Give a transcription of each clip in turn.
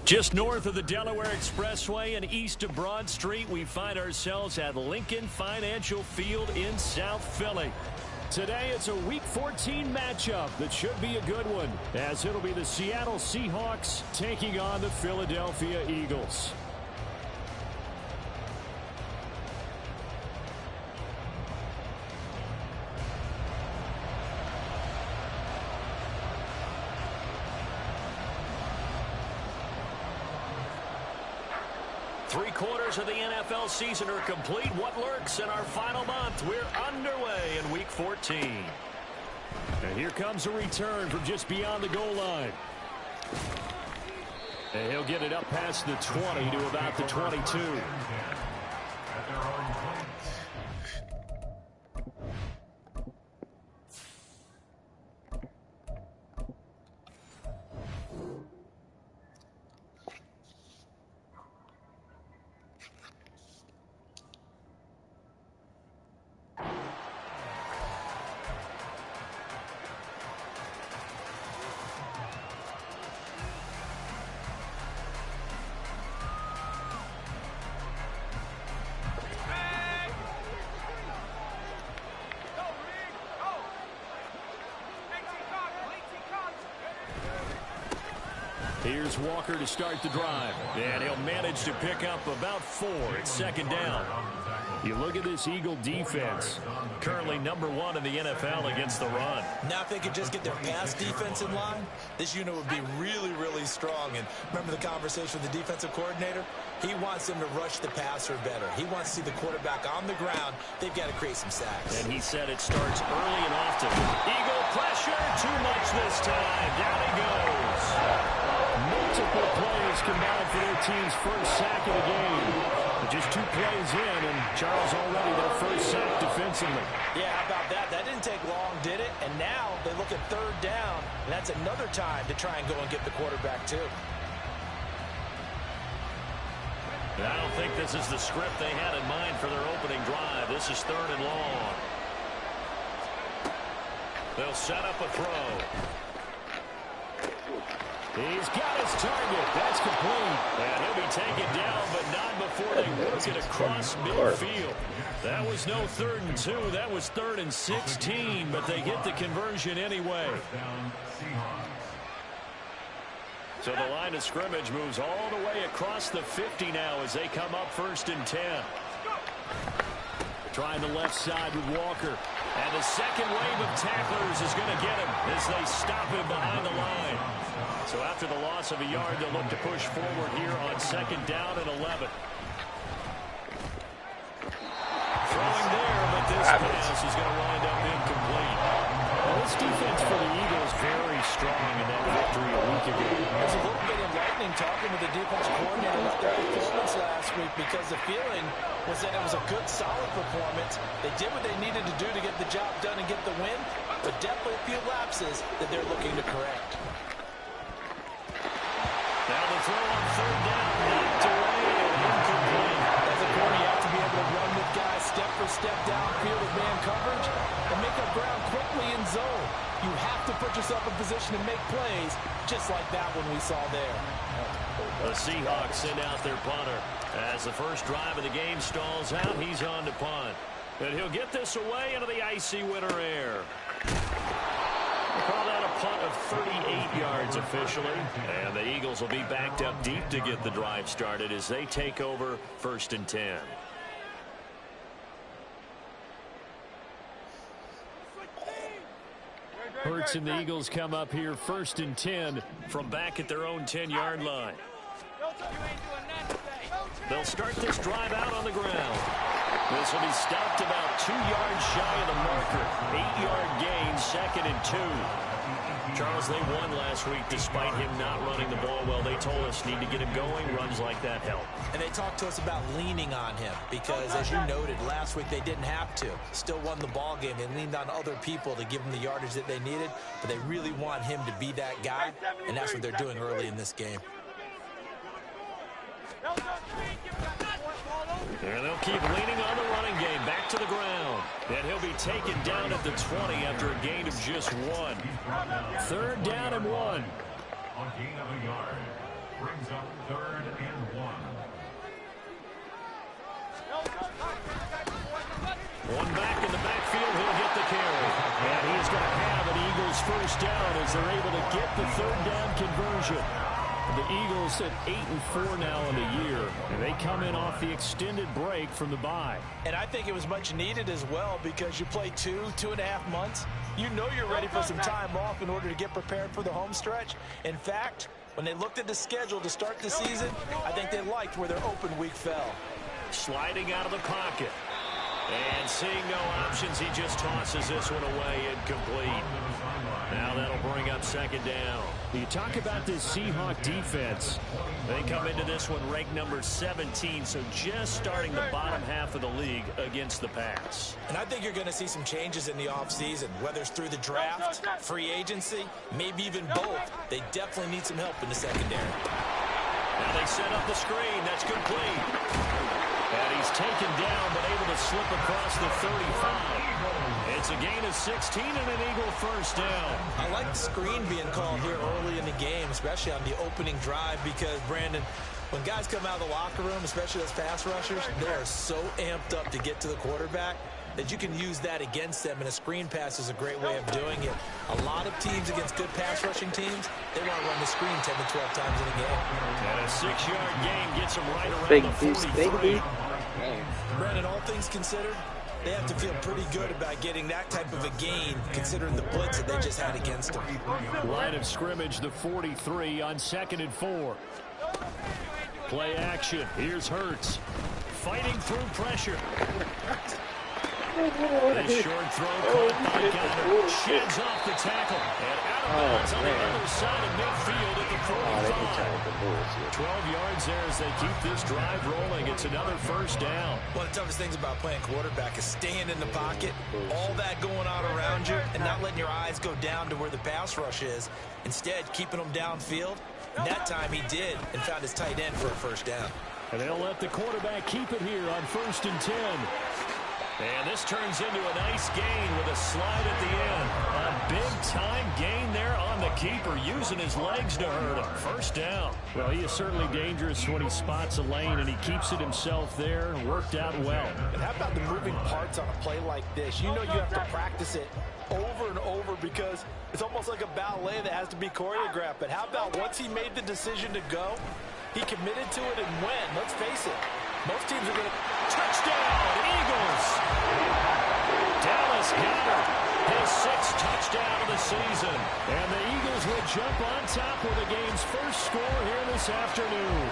Just north of the Delaware Expressway and east of Broad Street, we find ourselves at Lincoln Financial Field in South Philly. Today, it's a Week 14 matchup that should be a good one, as it'll be the Seattle Seahawks taking on the Philadelphia Eagles. Three-quarters of the NFL season are complete. What lurks in our final month? We're underway in Week 14. And here comes a return from just beyond the goal line. And he'll get it up past the 20 to about the 22. Here's Walker to start the drive, and he'll manage to pick up about 4 at second down. You look at this Eagle defense, currently #1 in the NFL against the run. Now if they could just get their pass defense in line, this unit would be really, really strong. And remember the conversation with the defensive coordinator? He wants them to rush the passer better. He wants to see the quarterback on the ground. They've got to create some sacks. And he said it starts early and often. Eagle pressure, too much this time. Down he goes. Multiple plays combined for their team's first sack of the game. Just 2 plays in, and Charles already their first sack defensively. Yeah, how about that? That didn't take long, did it? And now they look at third down, and that's another time to try and go and get the quarterback, too. I don't think this is the script they had in mind for their opening drive. This is 3rd and long. They'll set up a throw. He's got his target. That's complete. And he'll be taken down, but not before they work it across midfield. That was no 3rd and 2. That was 3rd and 16, but they get the conversion anyway. So the line of scrimmage moves all the way across the 50 now as they come up 1st and 10. Trying the left side with Walker. And the second wave of tacklers is going to get him as they stop him behind the line. So after the loss of a yard, they'll look to push forward here on 2nd down and 11. Throwing there, but this pass is going to wind up incomplete. Well, this defense for the Eagles very strong in that victory a week ago. It was a little bit enlightening talking with the defense coordinator about their performance last week, because the feeling was that it was a good, solid performance. They did what they needed to do to get the job done and get the win, but definitely a few lapses that they're looking to correct. Now the throw on 3rd down, knocked away and incomplete. As a corner, you have to be able to run with guys step for step downfield with man coverage and make up ground quickly in zone. You have to put yourself in position to make plays, just like that one we saw there. The Seahawks send out their punter. As the first drive of the game stalls out, he's on to punt. And he'll get this away into the icy winter air. We'll call that a punt of 38 yards officially. And the Eagles will be backed up deep to get the drive started as they take over 1st and 10. Hurts and the Eagles come up here 1st and 10 from back at their own 10-yard line. They'll start this drive out on the ground. This will be stopped about 2 yards shy of the marker. 8-yard gain, 2nd and 2. Charles, they won last week despite him not running the ball well. They told us need to get him going. Runs like that help. And they talked to us about leaning on him because, as you noted, last week they didn't have to. Still won the ball game. They leaned on other people to give them the yardage that they needed, but they really want him to be that guy, and that's what they're doing early in this game. And they'll keep leaning on the running game. Back to the ground. And he'll be taken down at the 20 after a gain of just 1. 3rd down and 1. Brings up 3rd and 1. One back in the backfield, he'll get the carry. And he's going to have an Eagles first down as they're able to get the 3rd down conversion. The Eagles at 8-4 now in the year, and they come in off the extended break from the bye. And I think it was much needed as well because you play 2.5 months. You know you're ready for some time off in order to get prepared for the home stretch. In fact, when they looked at the schedule to start the season, I think they liked where their open week fell. Sliding out of the pocket. And seeing no options, he just tosses this one away, incomplete. Now that'll bring up 2nd down. You talk about this Seahawk defense. They come into this one ranked number 17, so just starting the bottom half of the league against the pass. And I think you're going to see some changes in the offseason, whether it's through the draft, free agency, maybe even both. They definitely need some help in the secondary. Now they set up the screen. That's complete. And he's taken down, but able to slip across the 35. It's a gain of 16 and an Eagle first down. I like the screen being called here early in the game, especially on the opening drive, because, Brandon, when guys come out of the locker room, especially those pass rushers, they are so amped up to get to the quarterback that you can use that against them, and a screen pass is a great way of doing it. A lot of teams against good pass rushing teams, they want to run the screen 10 to 12 times in a game. And a 6-yard gain gets them right around the 43. Brandon, all things considered, they have to feel pretty good about getting that type of a gain, considering the blitz that they just had against them. Line of scrimmage, the 43 on 2nd and 4. Play action. Here's Hurts. Fighting through pressure. This short throw caught by Gunner. Sheds off the tackle. And out of bounds on the other side of midfield at the 45. 12 yards there as they keep this drive rolling. It's another first down. One of the toughest things about playing quarterback is staying in the pocket, all that going on around you, and not letting your eyes go down to where the pass rush is. Instead, keeping them downfield. And that time he did and found his tight end for a first down. And they'll let the quarterback keep it here on 1st and 10. And this turns into a nice gain with a slide at the end. A big-time gain there on the keeper, using his legs to hurt him. First down. Well, he is certainly dangerous when he spots a lane, and he keeps it himself there. Worked out well. And how about the moving parts on a play like this? You know you have to practice it over and over because it's almost like a ballet that has to be choreographed. But how about once he made the decision to go, he committed to it and went. Let's face it. Most teams are going to... Touchdown, Eagles! Dallas Goedert, his 6th touchdown of the season. And the Eagles will jump on top with the game's first score here this afternoon.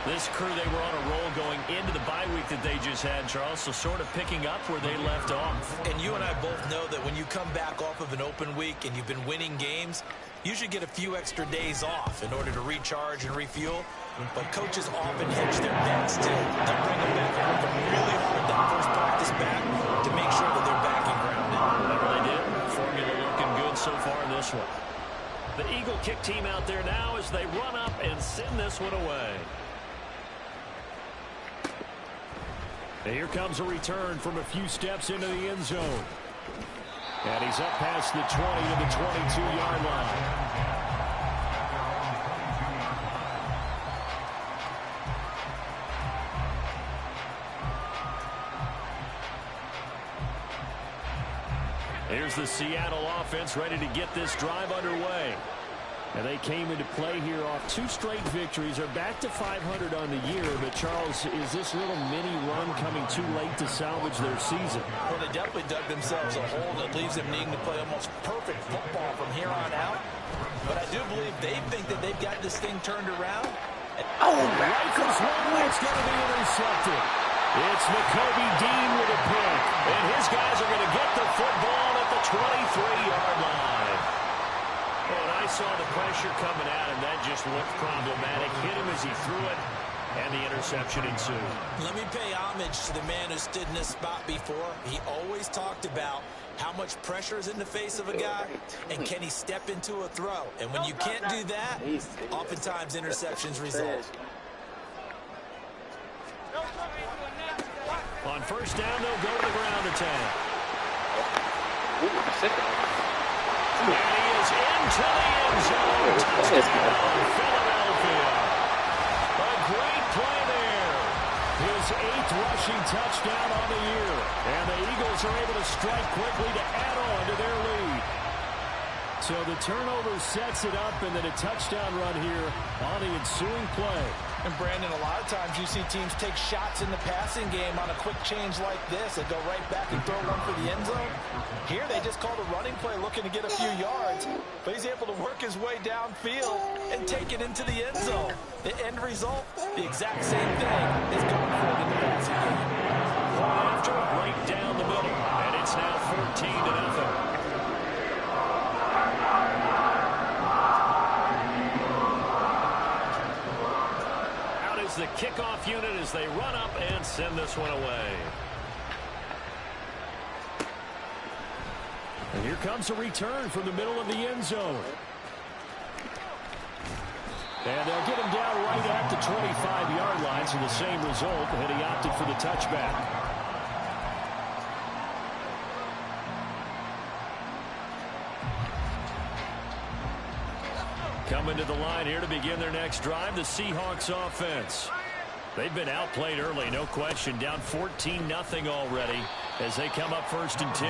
This crew, they were on a roll going into the bye week that they just had, Charles, so sort of picking up where they left off. And you and I both know that when you come back off of an open week and you've been winning games, you should get a few extra days off in order to recharge and refuel. But coaches often hedge their bets too. They'll bring them back and work them really hard that first practice back to make sure that they're back and grounded. Whatever they did, formula looking good so far in this one. The Eagle kick team out there now as they run up and send this one away. And here comes a return from a few steps into the end zone. And he's up past the 20 to the 22-yard line. Here's the Seattle offense ready to get this drive underway. And they came into play here off 2 straight victories. They're back to 500 on the year. But, Charles, is this little mini run coming too late to salvage their season? Well, they definitely dug themselves a hole that leaves them needing to play almost perfect football from here on out. But I do believe they think that they've got this thing turned around. Rifles one, it's going to be intercepted. It's Nakobe Dean with a pick. And his guys are going to get the football at the 23-yard line. Well, and I saw the pressure coming at him. That just looked problematic. Hit him as he threw it, and the interception ensued. Let me pay homage to the man who stood in this spot before. He always talked about how much pressure is in the face of a guy, and can he step into a throw. And when you can't do that, oftentimes interceptions result. On first down, they'll go to the ground attack. And he is into the end zone. Touchdown, Philadelphia. 4th rushing touchdown on the year. And the Eagles are able to strike quickly to add on to their lead. So the turnover sets it up, and then a touchdown run here on the ensuing play. And Brandon, a lot of times you see teams take shots in the passing game on a quick change like this and go right back and throw one for the end zone. Here they just called a running play looking to get a few yards, but he's able to work his way downfield and take it into the end zone. The end result, the exact same thing is going for it in the passing game. One after, right down the middle, and it's now 14-0. The kickoff unit as they run up and send this one away. And here comes a return from the middle of the end zone. And they'll get him down right at the 25-yard line, so the same result, and he opted for the touchback. Coming to the line here to begin their next drive, the Seahawks offense. They've been outplayed early, no question. Down 14-0 already as they come up 1st and 10.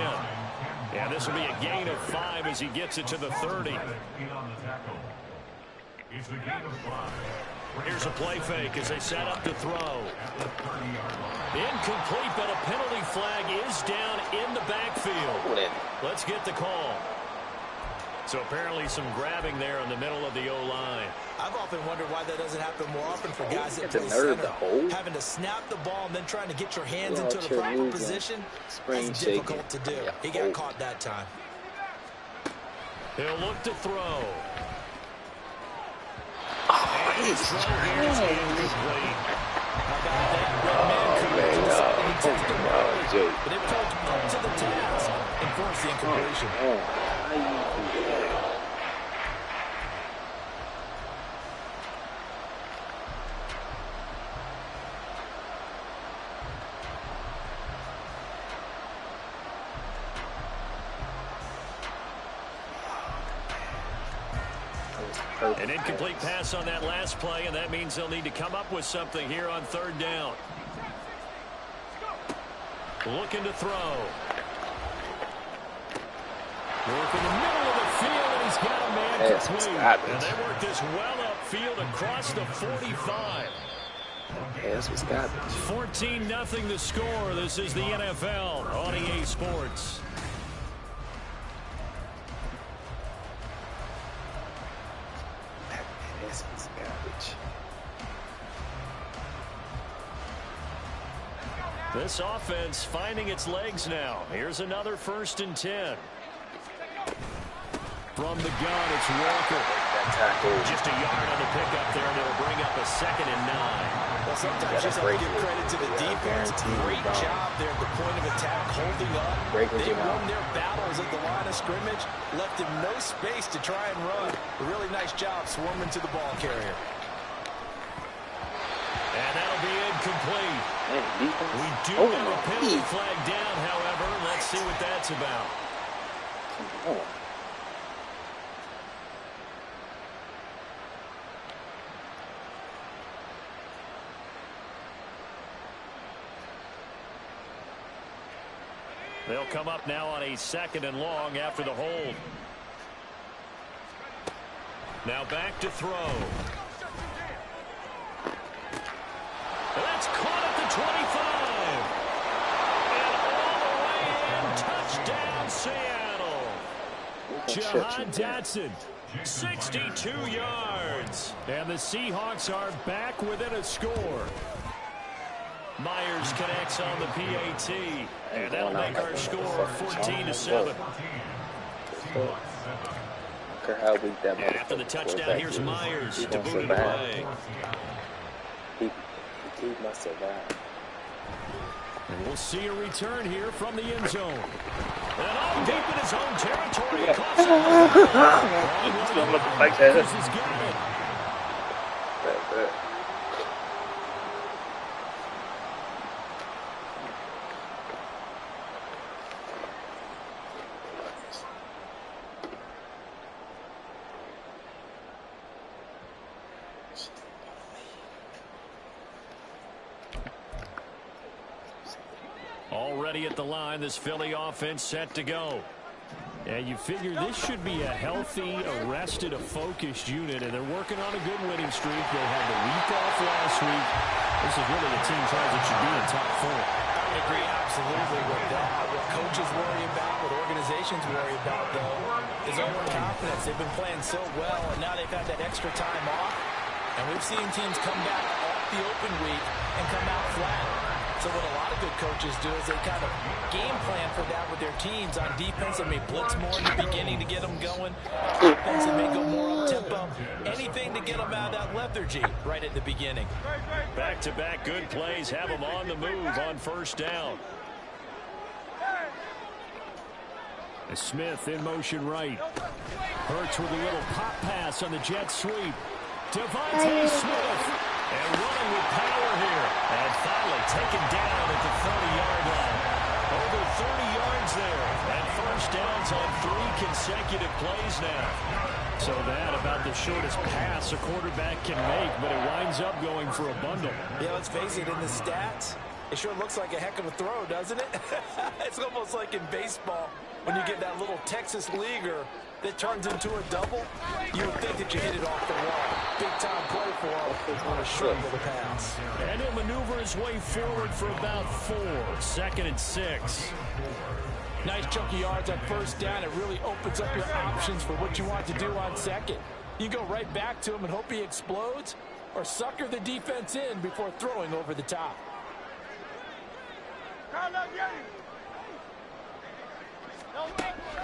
Yeah, this will be a gain of 5 as he gets it to the 30. Here's a play fake as they set up to throw. Incomplete, but a penalty flag is down in the backfield. Let's get the call. So apparently some grabbing there in the middle of the O-line. I've often wondered why that doesn't happen more often for guys that play center. Having to snap the ball and then trying to get your hands into the proper position, that's difficult to do. He got caught that time. He'll look to throw. Oh, he's incomplete. How about that? Red man could but it put up to the task and forced the incompletion. An incomplete pass on that last play, and that means they'll need to come up with something here on 3rd down. Looking to throw. Work in the middle of the field, and he's got a man complete. And they work this well upfield across the 45. This was garbage. 14-0 the score. This is the NFL on EA Sports. This was garbage. This offense finding its legs now. Here's another 1st and 10. From the gun, it's Walker. Just a yard on the pickup there, and it'll bring up a 2nd and 9. Well, sometimes you just have to give credit to the defense. Great job there at the point of attack, holding up. They won their battles at the line of scrimmage, left him no space to try and run. A really nice job swarming to the ball carrier. And that'll be incomplete. We do have a penalty flag down, however. Let's see what that's about. They'll come up now on a 2nd and long after the hold. Now back to throw. That's caught at the 25. And all the way in, touchdown Seattle. Jahan Dotson, 62 yards. And the Seahawks are back within a score. Myers connects on the PAT, and that'll make our score 14-7. And after the touchdown, here's Myers to boot it away. He must survive. And we'll see a return here from the end zone. And all deep in his own territory. This is good. ready at the line. This Philly offense set to go. And you figure this should be a healthy, arrested, a focused unit, and they're working on a good winning streak. They had the week off last week. This is really a team tries it should be in top 4. I agree absolutely with that. What coaches worry about, what organizations worry about, though, is overconfidence. They've been playing so well, and now they've had that extra time off. And we've seen teams come back off the open week and come out flat. So what a lot of good coaches do is they kind of game plan for that with their teams. On defense, they may blitz more in the beginning to get them going. Offense, they may go more up-tempo. Anything to get them out of that lethargy right at the beginning. Back-to-back good plays have them on the move on first down. Smith in motion right. Hurts with a little pop pass on the jet sweep. Devontae Smith. And running with power here. And finally taken down at the 30-yard line. Over 30 yards there. And first downs on 3 consecutive plays now. So that about the shortest pass a quarterback can make, but it winds up going for a bundle. Yeah, let's face it, in the stats, it sure looks like a heck of a throw, doesn't it? It's almost like in baseball when you get that little Texas leaguer that turns into a double. You would think that you hit it off the wall. Big time play for him on a short little pass. And he'll maneuver his way forward for about 4. 2nd and 6. Nice chunk of yards on first down. It really opens up your options for what you want to do on second. You go right back to him and hope he explodes, or sucker the defense in before throwing over the top.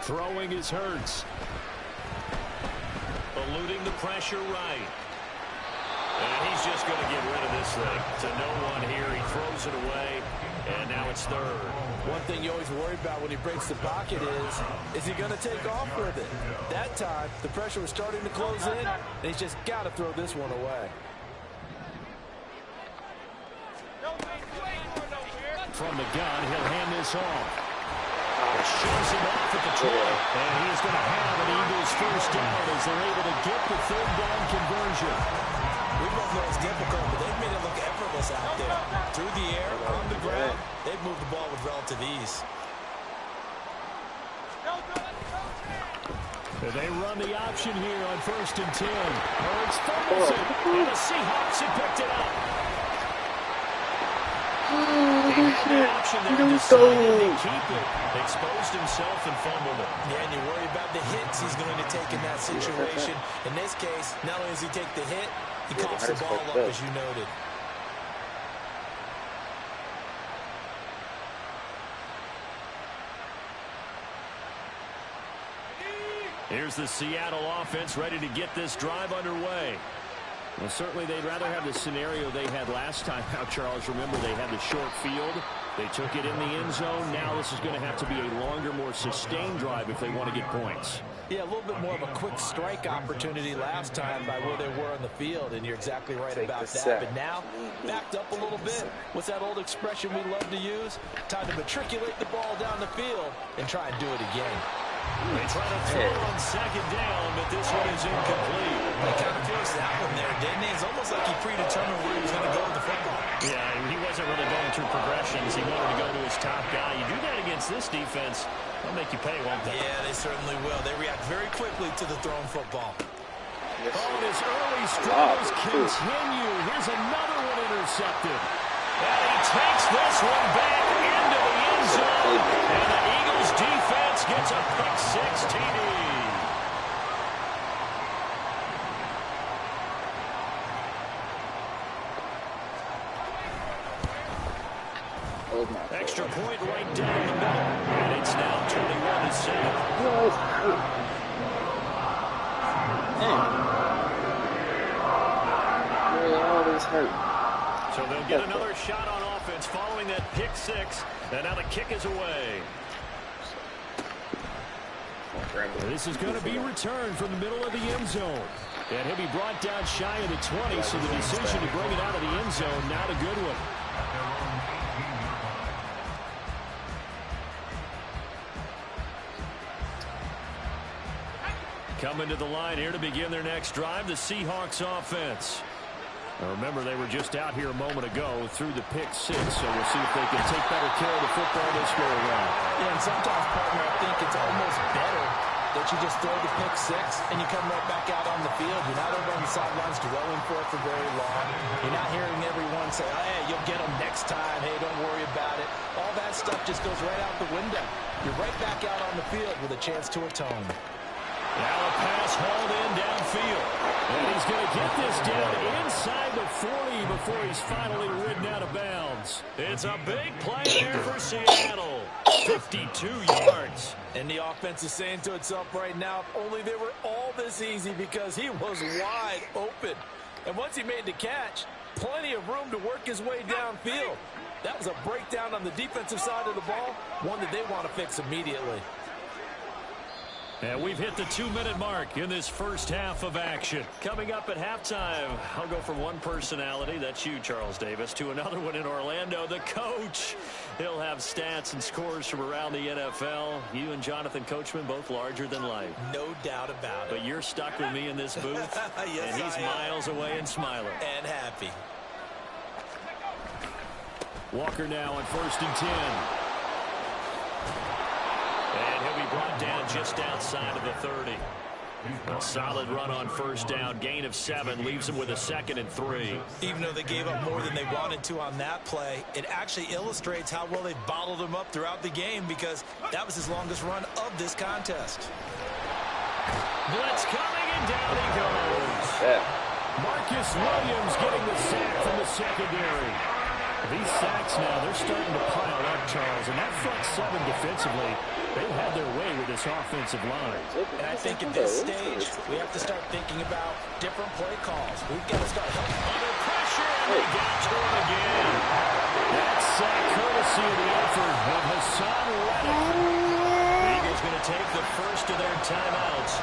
Throwing is Hurts. Eluding the pressure right. And he's just going to get rid of this thing. To no one here. He throws it away. And now it's 3rd. One thing you always worry about when he breaks the pocket is he going to take off with it? That time, the pressure was starting to close in, and he's just got to throw this one away. From the gun, he'll hand this off. Shows him off at the 20. And he's going to have an Eagles first down as they're able to get the 3rd down conversion. We both know it's difficult, but they've made it look effortless out there. Through the air, on the ground, they've moved the ball with relative ease. They run the option here on 1st and 10. Hurts fumbles it, and the Seahawks have picked it up. The option there decided to keep it. Exposed himself and fumbled it. Yeah, and you worry about the hits he's going to take in that situation. In this case, not only does he take the hit, he coughs the ball up, as you noted. Here's the Seattle offense ready to get this drive underway. Well, certainly they'd rather have the scenario they had last time out, Charles. Remember, they had the short field. They took it in the end zone. Now this is going to have to be a longer, more sustained drive if they want to get points. Yeah, a little bit more of a quick strike opportunity last time by where they were on the field, and you're exactly right about that. But now, backed up a little bit. What's that old expression we love to use? Time to matriculate the ball down the field and try and do it again. They try to throw on 2nd down, but this one is incomplete. They kind of forced that one there, didn't he? It's almost like he predetermined where he was going to go with the football. Yeah, he wasn't really going through progressions. He wanted to go to his top guy. You do that against this defense, they'll make you pay, won't they? Yeah, they certainly will. They react very quickly to the thrown football. Oh, his early struggles continue. Here's another one intercepted. And he takes this one back into the end zone. And the Eagles defense gets a pick-6 TD. Extra point right down the middle. And it's now 21-7. So they'll get another shot on offense following that pick-6. And now the kick is away. This is going to be returned from the middle of the end zone. And he'll be brought down shy of the 20, so the decision to bring it out of the end zone, not a good one. Coming to the line here to begin their next drive, the Seahawks offense. Now remember, they were just out here a moment ago through the pick 6, so we'll see if they can take better care of the football this go around. Yeah, and sometimes, partner, I think it's almost better that you just throw the pick 6 and you come right back out on the field. You're not over on the sidelines dwelling for it for very long. You're not hearing everyone say, oh, hey, you'll get them next time. Hey, don't worry about it. All that stuff just goes right out the window. You're right back out on the field with a chance to atone. Now a pass hauled in downfield. And he's going to get this down inside the 40 before he's finally ridden out of bounds. It's a big play there for Seattle. 52 yards. And the offense is saying to itself right now, if only they were all this easy, because he was wide open. And once he made the catch, plenty of room to work his way downfield. That was a breakdown on the defensive side of the ball, one that they want to fix immediately. And we've hit the 2-minute mark in this first half of action. Coming up at halftime, I'll go from one personality, that's you, Charles Davis, to another one in Orlando, the coach. He'll have stats and scores from around the NFL. You and Jonathan Coachman, both larger than life. No doubt about it. But you're stuck with me in this booth, yes, and he's miles away and smiling. And happy. Walker now on 1st and 10. And he'll be brought down just outside of the 30. A solid run on 1st down. Gain of 7 leaves him with a 2nd and 3. Even though they gave up more than they wanted to on that play, it actually illustrates how well they bottled him up throughout the game, because that was his longest run of this contest. Blitz coming, and down he goes. Yeah. Marcus Williams getting the sack from the secondary. These sacks now, they're starting to pile up, Charles. And that front 7 defensively, they've had their way with this offensive line. And I think at this stage, we have to start thinking about different play calls. We've got to start helping. Under pressure, and they got to him again. That sack courtesy of the effort of Hassan Reddick. The Eagles going to take the first of their timeouts,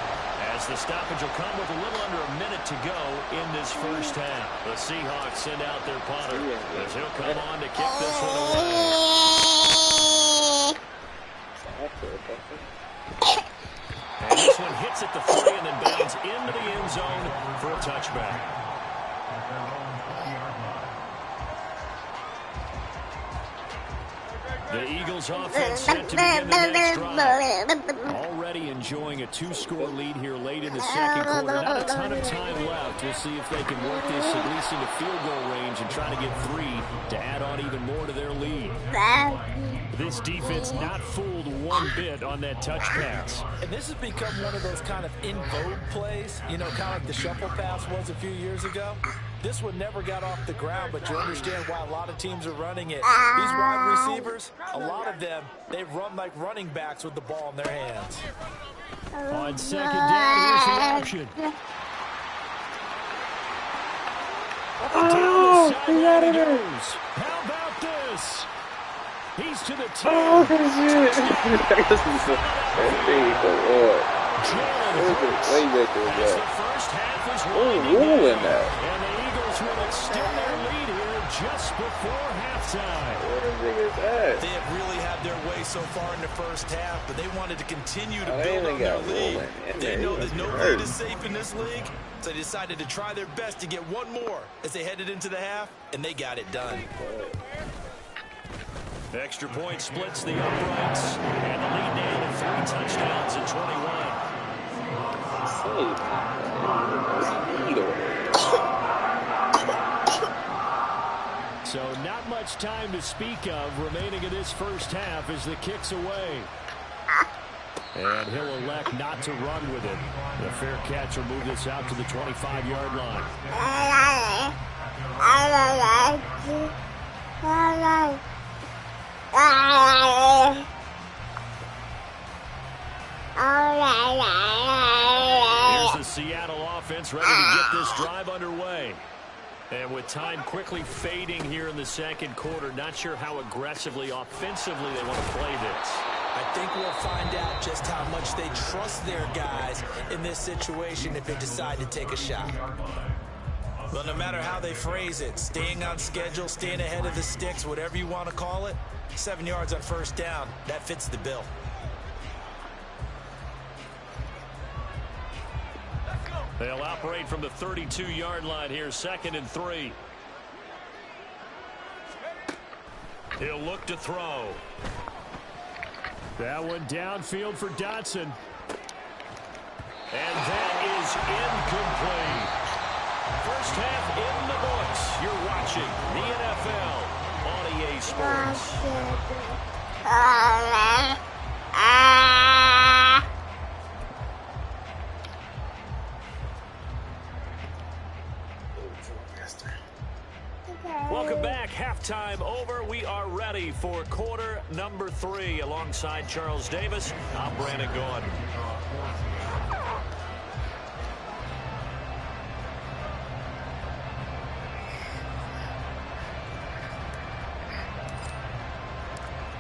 as the stoppage will come with a little under a minute to go in this first half. The Seahawks send out their punter, as he'll come on to kick this one away. And this one hits at the 3 and then bounds into the end zone for a touchback. The Eagles offense set to begin the next drive. Already enjoying a 2-score lead here late in the second quarter. Not a ton of time left. We'll see if they can work this at least into field goal range and try to get 3 to add on even more to their lead. This defense not fooled one bit on that touch pass. And this has become one of those kind of in vogue plays, you know, kind of like the shuffle pass was a few years ago. This one never got off the ground, but you understand why a lot of teams are running it. These wide receivers, a lot of them, they run like running backs with the ball in their hands. On 2nd down, here's the option. Down the sideline he goes. How about this? He's to the 10. Oh, shit. As the first half is winding down, and the Eagles will extend their lead here just before halftime. They have really had their way so far in the first half, but they wanted to continue to build on their lead. They know that no lead is safe in this league, so they decided to try their best to get one more as they headed into the half, and they got it done. Extra point splits the uprights, and the lead now to 3 touchdowns in 21. So not much time to speak of remaining in this first half as the kick's away. And he'll elect not to run with it. The fair catch will move this out to the 25-yard line. Here's the Seattle offense ready to get this drive underway. And with time quickly fading here in the second quarter, not sure how aggressively, offensively they want to play this. I think we'll find out just how much they trust their guys in this situation if they decide to take a shot. Well, no matter how they phrase it, staying on schedule, staying ahead of the sticks, whatever you want to call it, 7 yards on 1st down, that fits the bill. They'll operate from the 32-yard line here, 2nd and 3. He'll look to throw. That one downfield for Dotson. And that is incomplete. First half in the books. You're watching the NFL on EA Sports. Welcome back. Halftime over. We are ready for quarter number 3. Alongside Charles Davis, I'm Brandon Gaudin.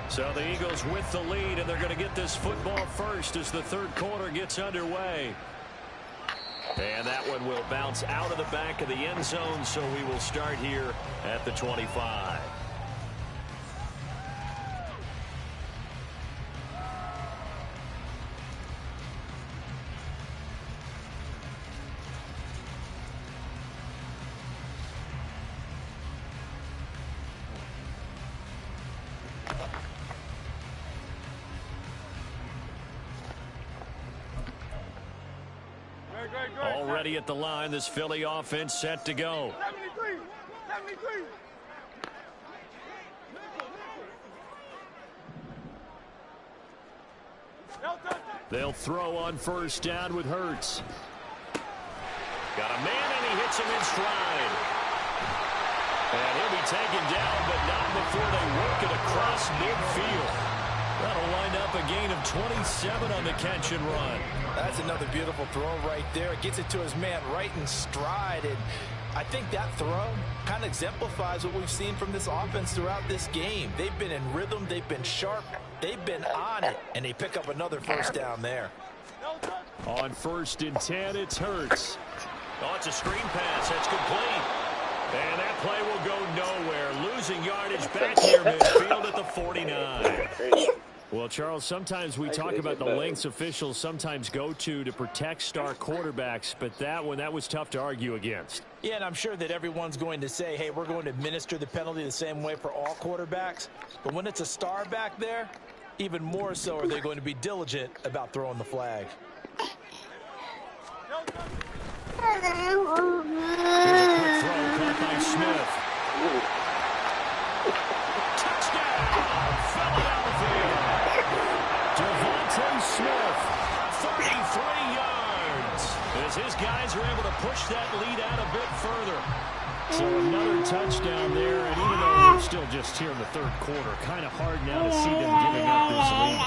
So the Eagles with the lead, and they're going to get this football first as the third quarter gets underway. And that one will bounce out of the back of the end zone, so we will start here at the 25. Already at the line, this Philly offense set to go. 73. They'll throw on first down with Hurts. Got a man, and he hits him in stride. And he'll be taken down, but not before they work it across midfield. That'll line up a gain of 27 on the catch and run. That's another beautiful throw right there. It gets it to his man right in stride. And I think that throw kind of exemplifies what we've seen from this offense throughout this game. They've been in rhythm. They've been sharp. They've been on it. And they pick up another first down there. On 1st and 10, it's Hurts. Oh, it's a screen pass. That's complete. And that play will go nowhere. Losing yardage back here midfield at the 49. Well, Charles, sometimes we talk about the lengths officials sometimes go to protect star quarterbacks, but that was tough to argue against. Yeah, and I'm sure that everyone's going to say, hey, we're going to administer the penalty the same way for all quarterbacks. But when it's a star back there, even more so are they going to be diligent about throwing the flag. Here's a quick throw caught by Smith. Touchdown, Philadelphia. Devontae Smith, 33 yards. As his guys are able to push that lead out a bit further. So another touchdown there, and even though we're still just here in the third quarter, kind of hard now to see them giving up this lead.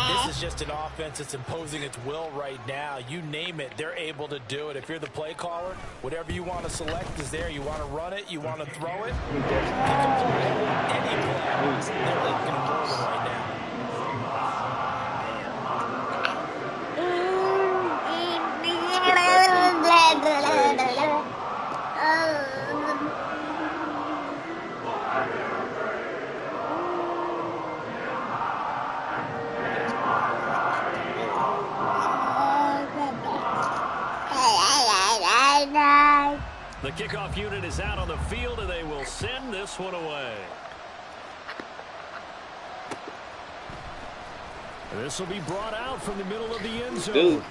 And this is just an offense that's imposing its will right now. You name it, they're able to do it. If you're the play caller, whatever you want to select is there. You want to run it, you want to throw it. They can play any play. They're looking to throw it right now. The kickoff unit is out on the field, and they will send this one away. This will be brought out from the middle of the end zone.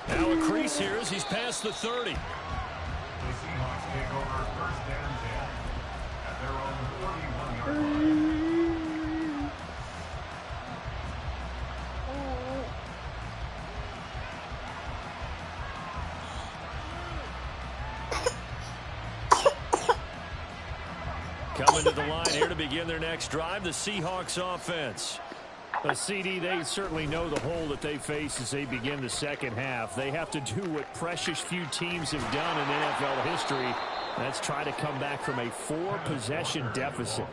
Now a crease here as he's past the 30. The Seahawks take over 1st and 10 at their own 41-yard line. Coming to the line here to begin their next drive, the Seahawks offense. The CD, they certainly know the hole that they face as they begin the second half. They have to do what precious few teams have done in NFL history. That's try to come back from a 4-possession deficit.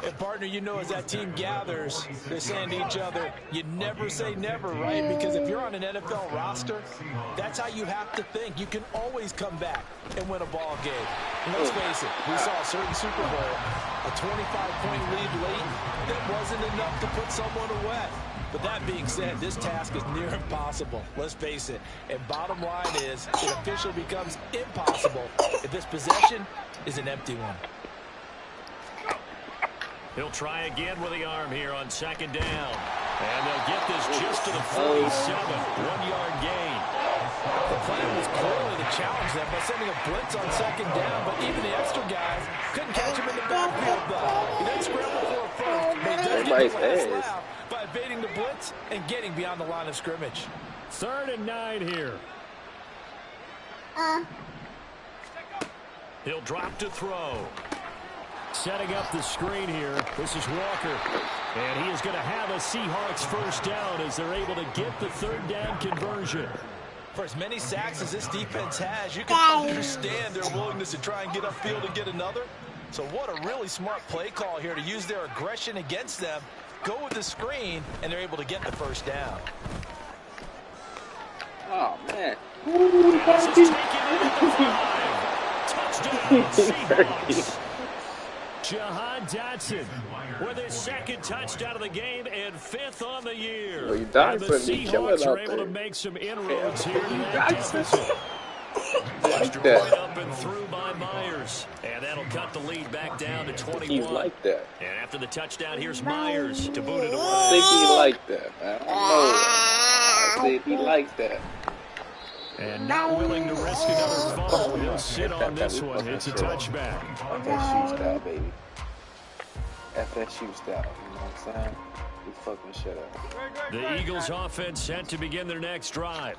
And partner, you know, as that team gathers, they're saying to each other, you never say never, right? Because if you're on an NFL roster, that's how you have to think. You can always come back and win a ball game. And let's face it, we saw a certain Super Bowl A 25-point lead late that wasn't enough to put someone away. But that being said, this task is near impossible. Let's face it. And bottom line is, it officially becomes impossible if this possession is an empty one. He'll try again with the arm here on second down. And they'll get this just to the 47. 1-yard gain. The plan was clearly to challenge them by sending a blitz on second down, but even the extra guys couldn't catch him in the backfield, though. He then scrambled for a first, but he does get the last laugh by evading the blitz and getting beyond the line of scrimmage. 3rd and 9 here. He'll drop to throw. Setting up the screen here. This is Walker. And he is going to have a Seahawks first down as they're able to get the 3rd down conversion. For as many sacks as this defense has, you can understand their willingness to try and get upfield and get another. So what a really smart play call here to use their aggression against them. Go with the screen, and they're able to get the first down. Oh, man. This is taken in at the 5. Touchdown, Seahawks. Jahan Dotson with his 2nd touchdown of the game and 5th on the year. Well, you died and the for me. Seahawks are out able there. to make some inroads here to You that died deficit. Extra that. point up and through by Myers. And that'll cut the lead back down to 21. He's like that. And after the touchdown, here's Myers to boot it I away. think he like that, man. I don't know. I said he like that. And not willing to risk another fumble. He'll sit on this one. It's a touchback. FSU style, baby. FSU style, you know what I'm saying? We fucking shut up. The Eagles offense set to begin their next drive.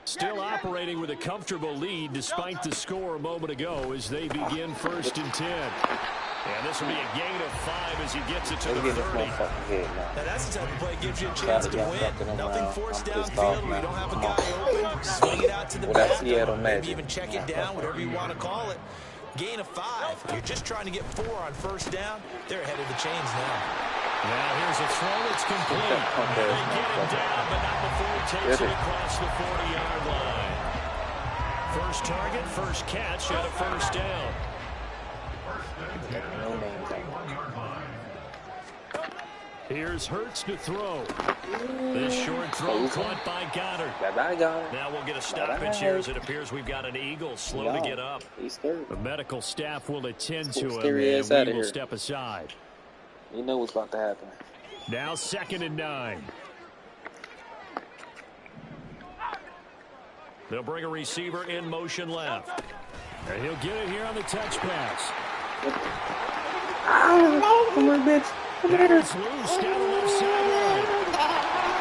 Still operating with a comfortable lead despite the score a moment ago as they begin 1st and 10. And this will be a gain of 5 as he gets it to the 30. Now that's the type of play that gives you a chance to win. Nothing forced downfield where you don't have a guy open. Swing it out to the back. Maybe even check it down, whatever you want to call it. Gain of 5. You're just trying to get 4 on first down. They're ahead of the chains now. Now here's a throw that's complete. They get him down, but not before he takes it across the 40-yard line. First target, first catch, and a first down. No names on Here's Hurts to throw. This short throw caught by Goddard. Bye-bye, Goddard. Now we'll get a stoppage here as it appears we've got an Eagle slow to get up. He's third. The medical staff will attend to him, Scary ass and outta we will here. step aside. You know what's about to happen. Now 2nd and 9. They'll bring a receiver in motion left. And he'll get it here on the touch pass. Come on, bitch. It's loose down the left sideline.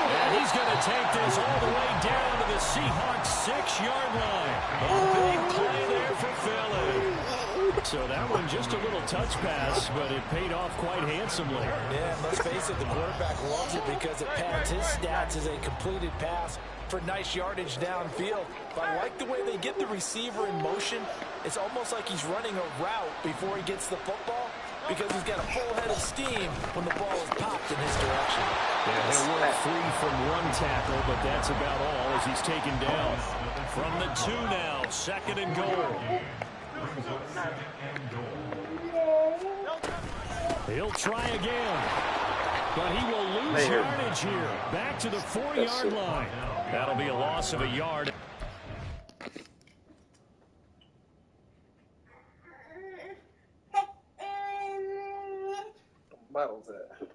And he's going to take this all the way down to the Seahawks 6-yard line. A big play there for Philly. So that one just a little touch pass, but it paid off quite handsomely. Yeah, let's face it, the quarterback loves it because it pads his stats as a completed pass for nice yardage downfield. But I like the way they get the receiver in motion. It's almost like he's running a route before he gets the football because he's got a full head of steam when the ball is popped in his direction. Yeah, he'll work free from one tackle, but that's about all as he's taken down. From the 2 now, 2nd and goal. He'll try again, but he will lose yardage here. Back to the 4-yard line. That'll be a loss of a yard. Bottles at?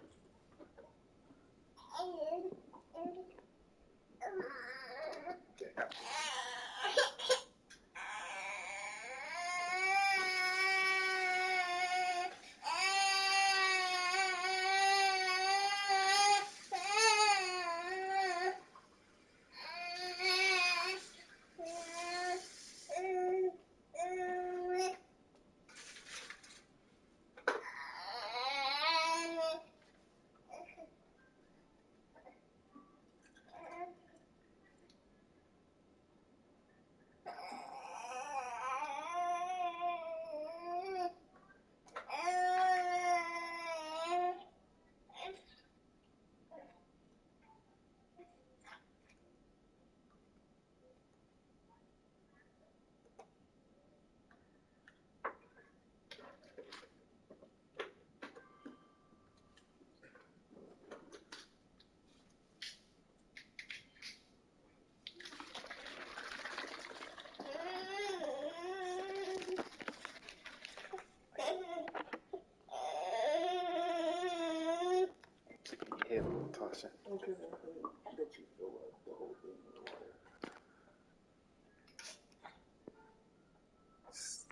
question.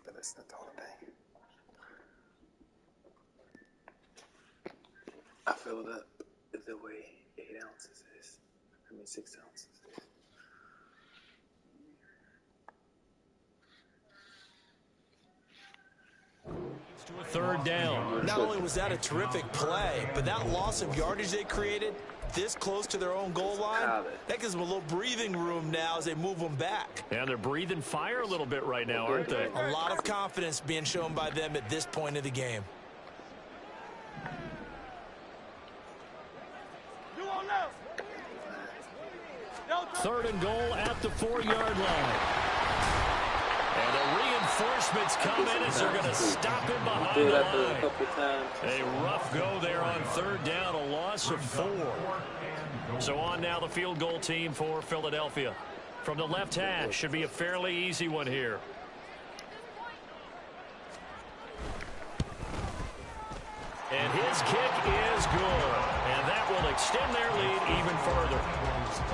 But that's not the whole thing. I filled up the way 8 ounces is. 6 ounces is. To a third down. Not only was that a terrific play, but that loss of yardage they created this close to their own goal line, that gives them a little breathing room now as they move them back. And they're breathing fire a little bit right now, aren't they? A lot of confidence being shown by them at this point of the game. Third and goal at the 4-yard line. And the reinforcements come in as they're going to stop him behind the line. A rough go there on third down, a loss of 4. So on now the field goal team for Philadelphia. From the left hash, should be a fairly easy one here. And his kick is good. And that will extend their lead even further.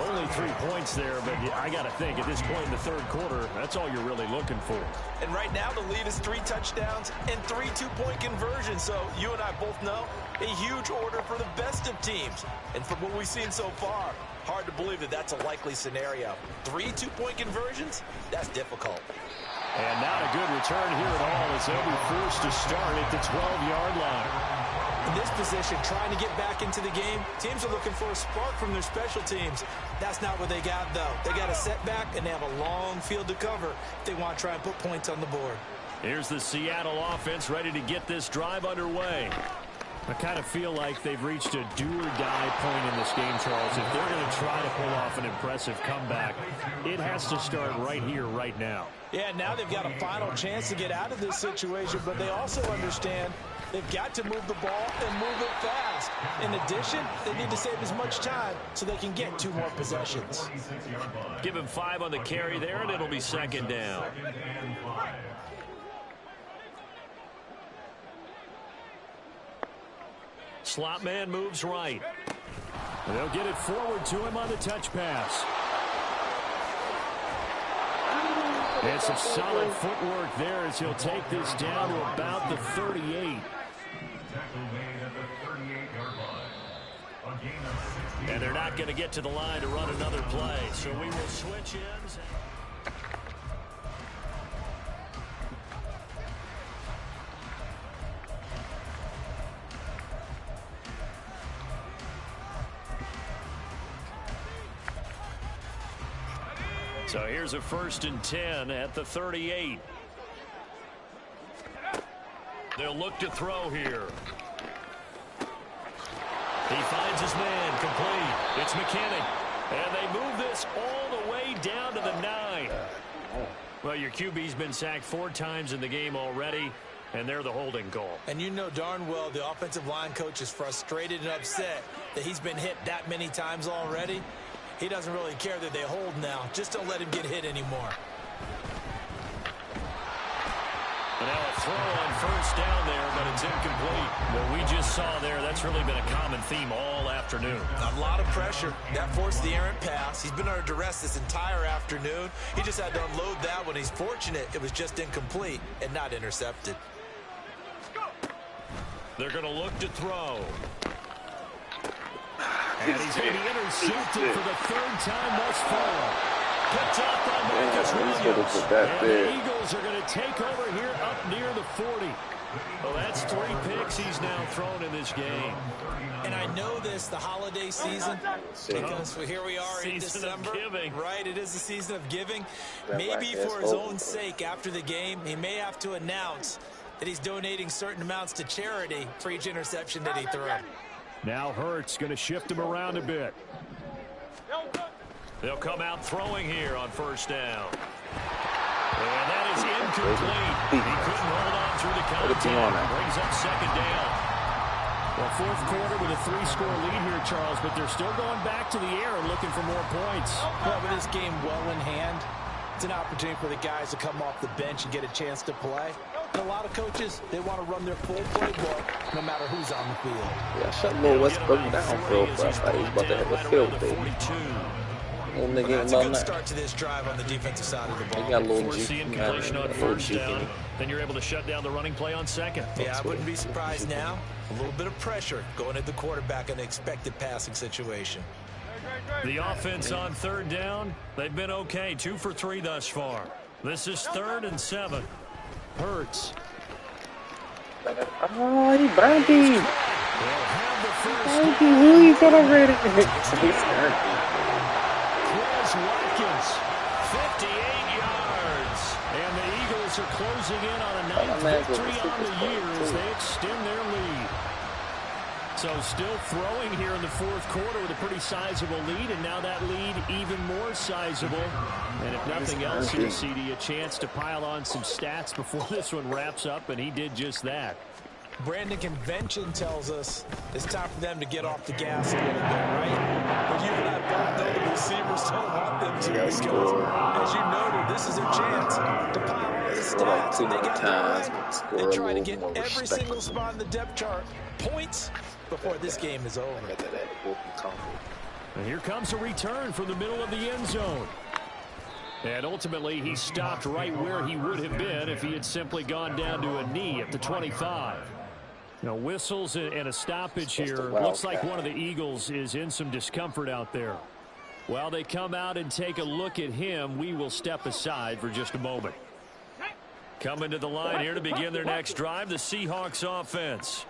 Only 3 points there, but I got to think at this point in the third quarter, that's all you're really looking for. And right now the lead is 3 touchdowns and 3 two-point conversions. So you and I both know a huge order for the best of teams. And from what we've seen so far, hard to believe that that's a likely scenario. 3 two-point conversions? That's difficult. And not a good return here at all as they'll be forced to start at the 12-yard line. In this position, trying to get back into the game, teams are looking for a spark from their special teams. That's not what they got, though. They got a setback, and they have a long field to cover if they want to try and put points on the board. Here's the Seattle offense ready to get this drive underway. I kind of feel like they've reached a do-or-die point in this game, Charles. If they're going to try to pull off an impressive comeback, it has to start right here, right now. Yeah, now they've got a final chance to get out of this situation, but they also understand they've got to move the ball and move it fast. In addition, they need to save as much time so they can get 2 more possessions. Give him 5 on the carry there, and it'll be second down. Slot man moves right. They'll get it forward to him on the touch pass. And some solid footwork there as he'll take this down to about the 38. And they're not going to get to the line to run another play. So we will switch ends. So here's a 1st and 10 at the 38. They'll look to throw here. He finds his man, complete. It's McKinney. And they move this all the way down to the 9. Well, your QB's been sacked 4 times in the game already, and they're the holding call. And you know darn well the offensive line coach is frustrated and upset that he's been hit that many times already. He doesn't really care that they hold now. Just don't let him get hit anymore. And now a throw on 1st down there, but it's incomplete. What we just saw there, that's really been a common theme all afternoon. A lot of pressure. That forced the errant pass. He's been under duress this entire afternoon. He just had to unload that one. He's fortunate it was just incomplete and not intercepted. They're going to look to throw. And he's going to be intercepted for the 3rd time thus far. Picked up by Marcus Williams. And the Eagles are going to take over here up near the 40. Well, that's 3 picks he's now thrown in this game. And I know this, the holiday season, because here we are in December. Season of giving. Right, it is the season of giving. Maybe for his own sake after the game, he may have to announce that he's donating certain amounts to charity for each interception that he threw. Now Hurts going to shift him around a bit. They'll come out throwing here on 1st down. And that is incomplete. He couldn't hold on through the contact. Brings up 2nd down. Well, 4th quarter with a 3-score lead here, Charles, but they're still going back to the air and looking for more points. Well, with this game well in hand, it's an opportunity for the guys to come off the bench and get a chance to play. And a lot of coaches, they want to run their full playbook no matter who's on the field. Yeah, shut Lil Westbrook downfield, bro. I thought he was about to have a field, baby. Little nigga ain't That's a about good nothing. start to this drive on the defensive side of the ball. He got a little Forcing juke. completion on first down. Then you're able to shut down the running play on second. Yeah, I wouldn't be surprised now. A little bit of pressure going at the quarterback in an expected passing situation. The offense on third down, they've been okay. 2 for 3 thus far. This is 3rd and 7. Hurts. Oh, he burned him. Who he got already? Chris Watkins, 58 yards. And the Eagles are closing in on a 9th victory on the year as they extend their lead. So still throwing here in the fourth quarter with a pretty sizable lead, and now that lead even more sizable. And if nothing else here, CD, a chance to pile on some stats before this one wraps up, and he did just that. Brandon, convention tells us it's time for them to get off the gas a little bit, right? But you and I both know the receivers don't want them to because, as you noted, this is their chance to pile on the stats. They got the line. They try to get every single spot in the depth chart points before this game is over. And here comes a return from the middle of the end zone. And ultimately, he stopped right where he would have been if he had simply gone down to a knee at the 25. Now, whistles and a stoppage here. Looks like one of the Eagles is in some discomfort out there. While they come out and take a look at him, we will step aside for just a moment. Coming to the line here to begin their next drive, the Seahawks offense.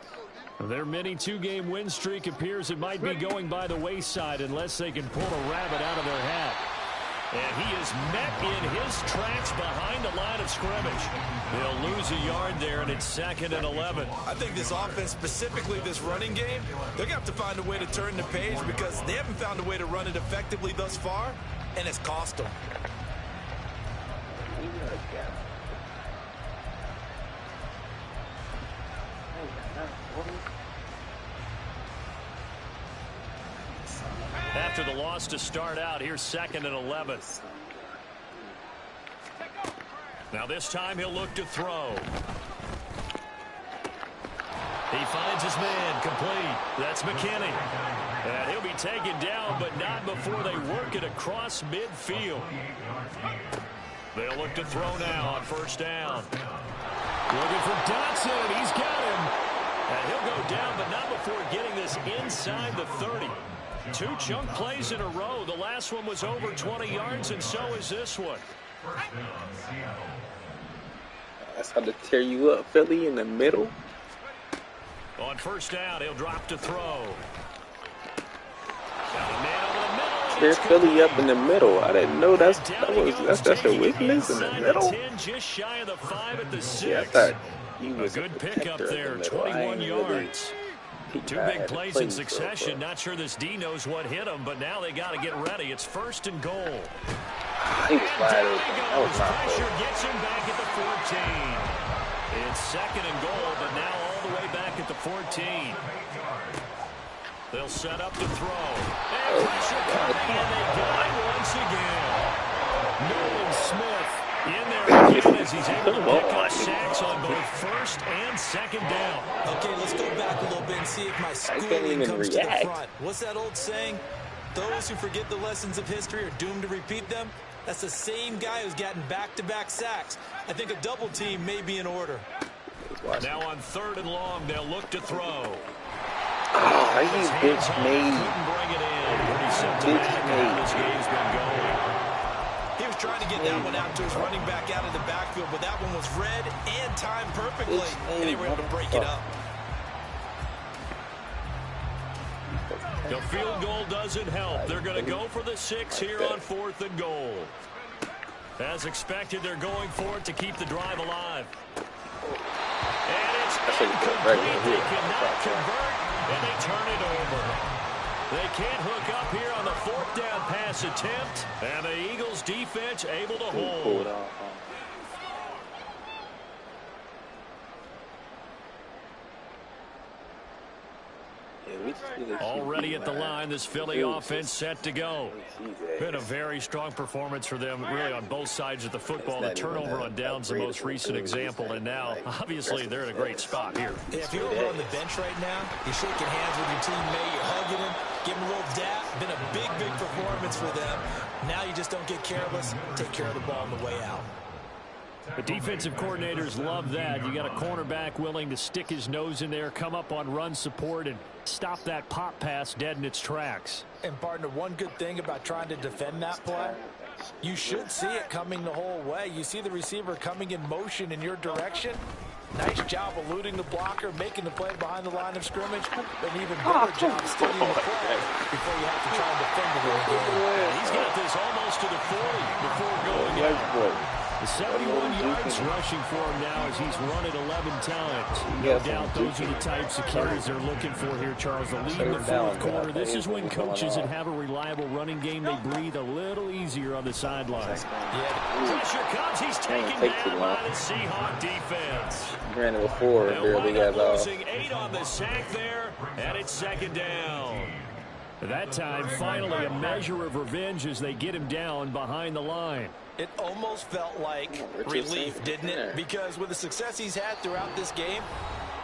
Their mini 2-game win streak appears it might be going by the wayside unless they can pull a rabbit out of their hat. And he is met in his tracks behind the line of scrimmage. They'll lose a yard there, and it's 2nd and 11. I think this offense, specifically this running game, they're going to have to find a way to turn the page because they haven't found a way to run it effectively thus far, and it's cost them. After the loss to start out, here's 2nd and 11. Now this time he'll look to throw. He finds his man complete. That's McKinney. And he'll be taken down, but not before they work it across midfield. They'll look to throw now on first down. Looking for Dotson, and he's got him. And he'll go down, but not before getting this inside the 30. 2 chunk plays in a row. The last one was over 20 yards, and so is this one. That's how to tear you up, Philly, in the middle. On first down, he'll drop to throw. Got a man over the middle. Tear Philly up in the middle. I didn't know that's your weakness in the middle. 10, just shy of the 5 at the 6. Yeah, I thought he was a good pickup there, 21 yards. 2 big plays in succession. Not sure this D knows what hit him, but now they got to get ready. It's 1st and goal. He was wide open. That was not Pressure good. gets him back at the 14. It's 2nd and goal, but now all the way back at the 14. They'll set up to throw. And pressure coming, and they got it once again. Nolan Smith in there again as he's able to pick up sacks on both 1st and 2nd down. Okay, let's go back a little bit and see if my schooling comes to the front. What's that old saying? Those who forget the lessons of history are doomed to repeat them. That's the same guy who's gotten back-to-back sacks. I think a double team may be in order. Now on 3rd and long, they'll look to throw. Oh, he's bitch made. Couldn't bring it in. Pretty symptomatic of how this game's been going. He was trying to get that one out to his running back out of the backfield, but that one was read and timed perfectly, and they were able to break it up. The field goal doesn't help. They're going to go for the 6 here on 4th and goal. As expected, they're going for it to keep the drive alive. And it's incomplete. They cannot convert, and they turn it over. They can't hook up here on the 4th down pass attempt, and the Eagles defense able to hold. Already at the line, this Philly offense set to go. Been a very strong performance for them, really, on both sides of the football. The turnover on downs the most recent example, and now, obviously, they're in a great spot here. If you're over on the bench right now, you're shaking hands with your teammate, you're hugging him, giving him a little dap. Been a big, big performance for them. Now you just don't get careless. Take care of the ball on the way out. The defensive coordinators love that. You got a cornerback willing to stick his nose in there, come up on run support, and stop that pop pass dead in its tracks. And, partner, one good thing about trying to defend that play, you should see it coming the whole way. You see the receiver coming in motion in your direction. Nice job eluding the blocker, making the play behind the line of scrimmage. An even better job studying the play before you have to try and defend it again. He's got this almost to the 40 before going out. The 71 yards rushing for him now as he's run it 11 times. No doubt those are the types of carries they're looking for here, Charles. The lead in the fourth quarter. This is when coaches that have a reliable running game, they breathe a little easier on the sideline. Yeah. Pressure comes. He's taken down by the Seahawk defense. Ran it before, barely got off. Losing 8 on the sack there, and it's second down. That time, finally, a measure of revenge as they get him down behind the line. It almost felt like relief, didn't it? Because with the success he's had throughout this game,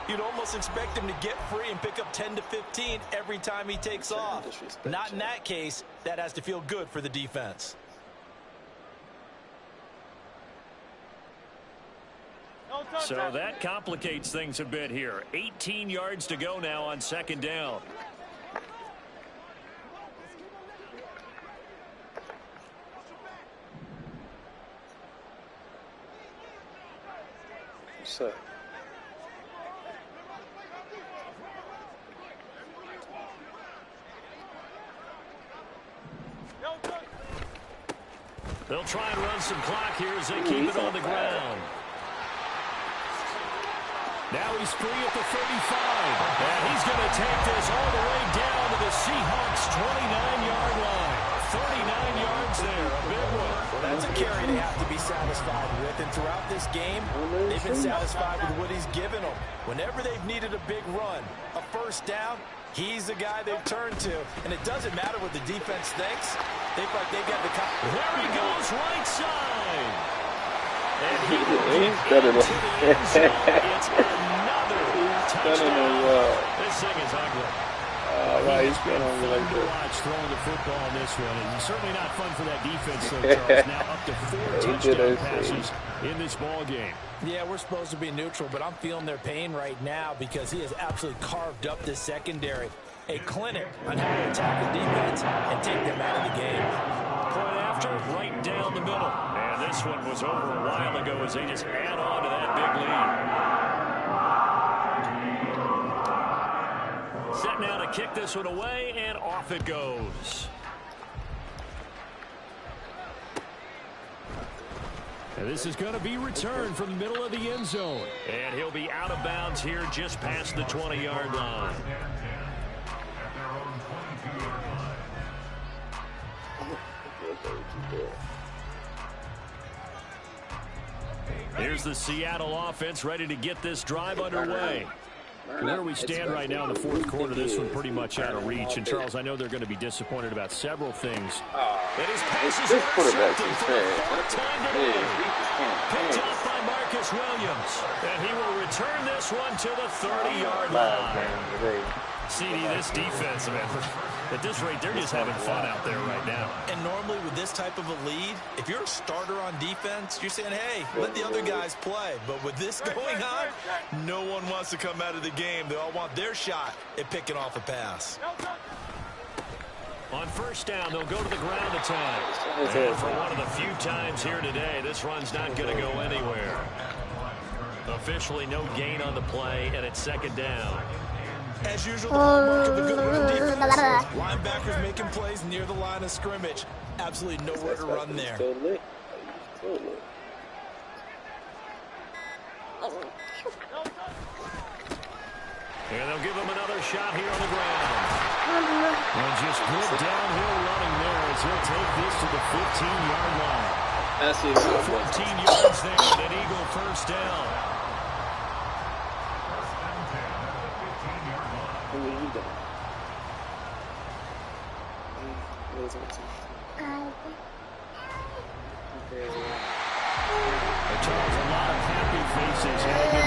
you'd almost expect him to get free and pick up 10 to 15 every time he takes off. Not in that case. That has to feel good for the defense. So that complicates things a bit here. 18 yards to go now on second down. So they'll try and run some clock here as they keep it on the ground. Now he's free at the 35. And he's going to take this all the way down to the Seahawks' 29-yard line. 39 yards there, a big one. Well, that's a carry they have to be satisfied with. And throughout this game, they've been satisfied with what he's given them. Whenever they've needed a big run, a first down, he's the guy they've turned to. And it doesn't matter what the defense thinks. They feel like they've got the... There he goes, right side. And he he's better than it's another touchdown. This thing is ugly. Why he's been on me like that? Watch throwing the football on this one. And certainly not fun for that defense, though, Charles. Now up to 4 touchdown passes in this ball game. Yeah, we're supposed to be neutral, but I'm feeling their pain right now because he has absolutely carved up this secondary. A clinic on how to attack the defense and take them out of the game. Point after, right down the middle. And this one was over a while ago as they just add on to that big lead. Set now to kick this one away, and off it goes. And this is going to be returned from the middle of the end zone. And he'll be out of bounds here just past the 20-yard line. Here's the Seattle offense ready to get this drive underway. Where we stand right now in the fourth quarter, this one pretty much out of reach. And, Charles, I know they're going to be disappointed about several things. And his passes This are quarterback's intercepted for the fourth time today. Picked insane. off by Marcus Williams. And he will return this one to the 30-yard line. CD, this defense, man, at this rate, they're just having fun out there right now. And normally with this type of a lead, if you're a starter on defense, you're saying, hey, let the other guys play. But with this going on, no one wants to come out of the game. They all want their shot at picking off a pass. On first down, they'll go to the ground a time. And for one of the few times here today, this run's not going to go anywhere. Officially no gain on the play, and it's second down. As usual, the hallmark of the good run defense. Linebackers making plays near the line of scrimmage. Absolutely nowhere to run there. And they'll give him another shot here on the ground. And just good downhill running there as he'll take this to the 15-yard line. That's it. 14 yards there, and an Eagle first down. losing to. Charles, a lot of happy faces heading